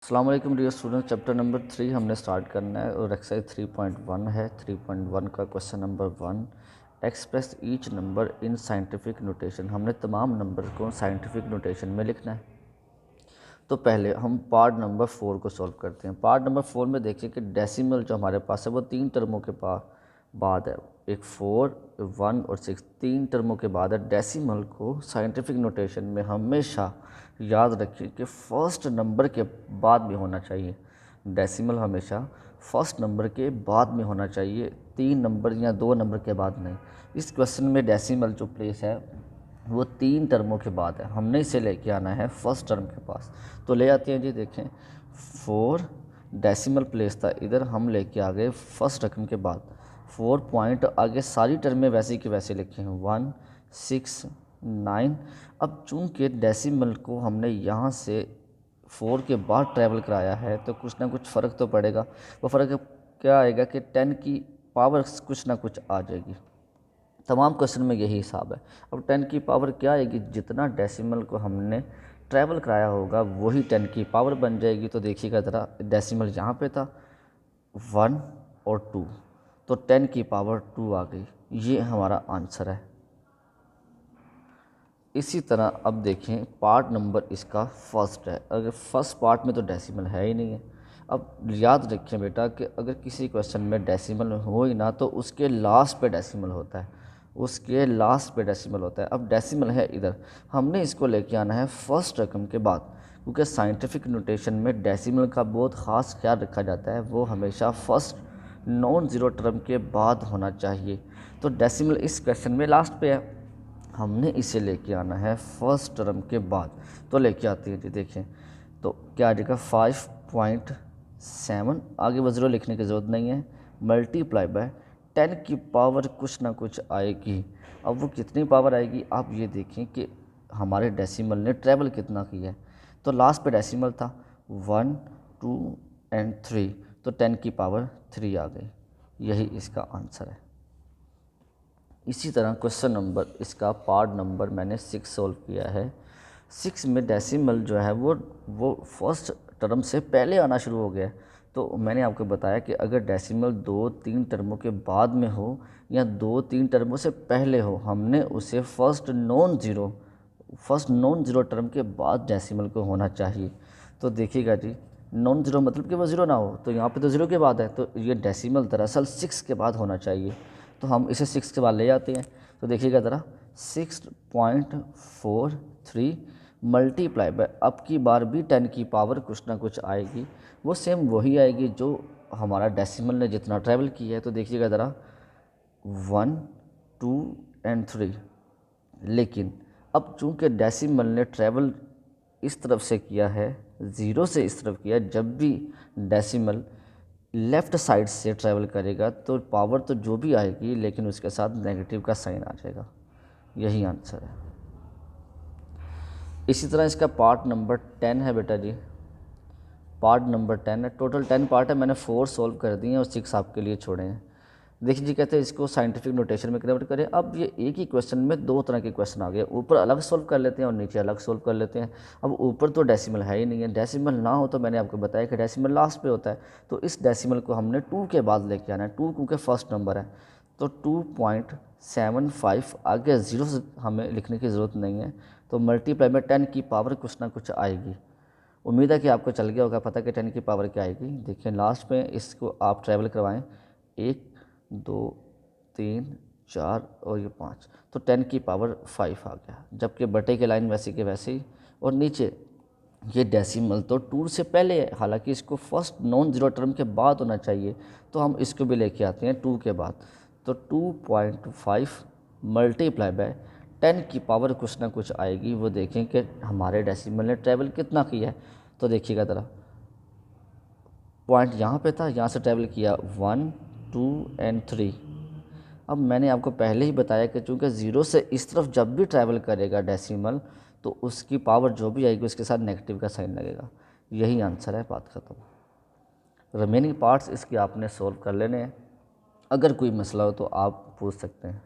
अस्सलाम वालेकुम dear student. Chapter number 3 हमने स्टार्ट करना है और एक्सरसाइज 3.1 है। 3.1 का question number 1, express each number in scientific notation. हमने तमाम नंबर को साइंटिफिक नोटेशन में लिखना है। तो पहले हम पार्ट नंबर 4 को सॉल्व करते हैं। पार्ट नंबर 4 में देखिए कि डेसिमल जो हमारे पास है वो 3 टर्मों के बाद है। एक 4, 1 और 6, 3 टर्मों के बाद है। डेसिमल को साइंटिफिक नोटेशन में हमेशा याद रखिए कि फर्स्ट नंबर के बाद में होना चाहिए। डेसिमल हमेशा फर्स्ट नंबर के बाद में होना चाहिए, 3 नंबर या 2 नंबर के बाद नहीं। इस क्वेश्चन में डेसिमल जो प्लेस है वो 3 टर्मों के बाद है। हमने इसे लेके आना है फर्स्ट टर्म के पास। तो ले आते हैं जी। देखें 4 डेसिमल प्लेस था इधर, हम लेके आ गए फर्स्ट रकम के बाद। 4 पॉइंट आगे सारी टर्में वैसे के वैसे लिखे हैं, 1, 6, 9। अब चूंकि डेसिमल को हमने यहाँ से 4 के बाद ट्रैवल कराया है तो कुछ ना कुछ फ़र्क तो पड़ेगा। वो फ़र्क क्या आएगा कि 10 की पावर कुछ ना कुछ आ जाएगी। तमाम क्वेश्चन में यही हिसाब है। अब 10 की पावर क्या आएगी, जितना डेसिमल को हमने ट्रैवल कराया होगा वही 10 की पावर बन जाएगी। तो देखिएगा ज़रा, डेसिमल यहाँ पे था 1 और 2, तो 10 की पावर 2 आ गई। ये हमारा आंसर है। इसी तरह अब देखें पार्ट नंबर इसका फर्स्ट है। अगर फर्स्ट पार्ट में तो डेसिमल है ही नहीं है। अब याद रखें बेटा कि अगर किसी क्वेश्चन में डेसिमल हो ही ना तो उसके लास्ट पे डेसिमल होता है, उसके लास्ट पे डेसिमल होता है। अब डेसिमल है इधर, हमने इसको लेके आना है फर्स्ट रकम के बाद, क्योंकि साइंटिफिक नोटेशन में डेसिमल का बहुत ख़ास ख्याल रखा जाता है। वो हमेशा फर्स्ट नॉन ज़ीरो टर्म के बाद होना चाहिए। तो डेसिमल इस क्वेश्चन में लास्ट पे है, हमने इसे लेके आना है फर्स्ट टर्म के बाद। तो लेके आते हैं जी। देखें तो क्या आ जाएगा 5.7, आगे वो ज़ीरो लिखने की ज़रूरत नहीं है, मल्टीप्लाई बाय 10 की पावर कुछ ना कुछ आएगी। अब वो कितनी पावर आएगी आप ये देखें कि हमारे डेसिमल ने ट्रैवल कितना किया है। तो लास्ट पे डेसिमल था 1, 2 एंड 3, तो 10 की पावर 3 आ गई। यही इसका आंसर है। इसी तरह क्वेश्चन नंबर इसका पार्ट नंबर मैंने 6 सॉल्व किया है। 6 में डेसिमल जो है वो फर्स्ट टर्म से पहले आना शुरू हो गया। तो मैंने आपको बताया कि अगर डेसिमल 2-3 टर्मों के बाद में हो या 2-3 टर्मों से पहले हो, हमने उसे फर्स्ट नॉन ज़ीरो टर्म के बाद डेसिमल को होना चाहिए। तो देखिएगा जी, नॉन ज़ीरो मतलब कि वो ज़ीरो ना हो, तो यहाँ पे तो ज़ीरो के बाद है, तो ये डेसिमल दरअसल 6 के बाद होना चाहिए। तो हम इसे 6 के बाद ले जाते हैं। तो देखिएगा ज़रा, 6.43 मल्टीप्लाई बाय, अब की बार भी 10 की पावर कुछ ना कुछ आएगी, वो सेम वही आएगी जो हमारा डेसिमल ने जितना ट्रैवल किया है। तो देखिएगा ज़रा 1, 2 एंड 3। लेकिन अब चूंकि डेसिमल ने ट्रैवल इस तरफ से किया है, ज़ीरो से इस तरफ किया है, जब भी डेसिमल लेफ़्ट साइड से ट्रैवल करेगा तो पावर तो जो भी आएगी लेकिन उसके साथ नेगेटिव का साइन आ जाएगा। यही आंसर है। इसी तरह इसका पार्ट नंबर 10 है बेटा जी। पार्ट नंबर 10 है। टोटल 10 पार्ट है, मैंने 4 सॉल्व कर दिए और 6 आपके लिए छोड़े हैं। देखिए जी, कहते हैं इसको साइंटिफिक नोटेशन में कन्वर्ट करें। अब ये एक ही क्वेश्चन में 2 तरह के क्वेश्चन आ गए, ऊपर अलग सॉल्व कर लेते हैं और नीचे अलग सॉल्व कर लेते हैं। अब ऊपर तो डेसिमल है ही नहीं है, डेसिमल ना हो तो मैंने आपको बताया कि डेसिमल लास्ट पे होता है। तो इस डेसिमल को हमने 2 के बाद लेके आना है। 2 क्योंकि फर्स्ट नंबर है, तो 2.75 आगे ज़ीरो से हमें लिखने की ज़रूरत नहीं है। तो मल्टीप्लाई में 10 की पावर कुछ ना कुछ आएगी। उम्मीद है कि आपको चल गया होगा पता कि 10 की पावर क्या आएगी। देखिए लास्ट में इसको आप ट्रैवल करवाएं, 1, 2, 3, 4 और ये 5, तो 10 की पावर 5 आ गया। जबकि बटे के लाइन वैसे के वैसे ही, और नीचे ये डेसिमल तो 2 से पहले है, हालांकि इसको फर्स्ट नॉन ज़ीरो टर्म के बाद होना चाहिए। तो हम इसको भी लेके आते हैं 2 के बाद। तो 2.5 मल्टीप्लाई बाय 10 की पावर कुछ ना कुछ आएगी। वो देखें कि हमारे डेसिमल ने ट्रैवल कितना किया है। तो देखिएगा ज़रा, पॉइंट यहाँ पे था, यहाँ से ट्रैवल किया 1, 2 एंड 3। अब मैंने आपको पहले ही बताया कि चूँकि ज़ीरो से इस तरफ जब भी ट्रैवल करेगा डेसिमल, तो उसकी पावर जो भी आएगी उसके साथ नेगेटिव का साइन लगेगा। यही आंसर है, बात ख़त्म। रिमेनिंग पार्ट्स इसके आपने सॉल्व कर लेने हैं। अगर कोई मसला हो तो आप पूछ सकते हैं।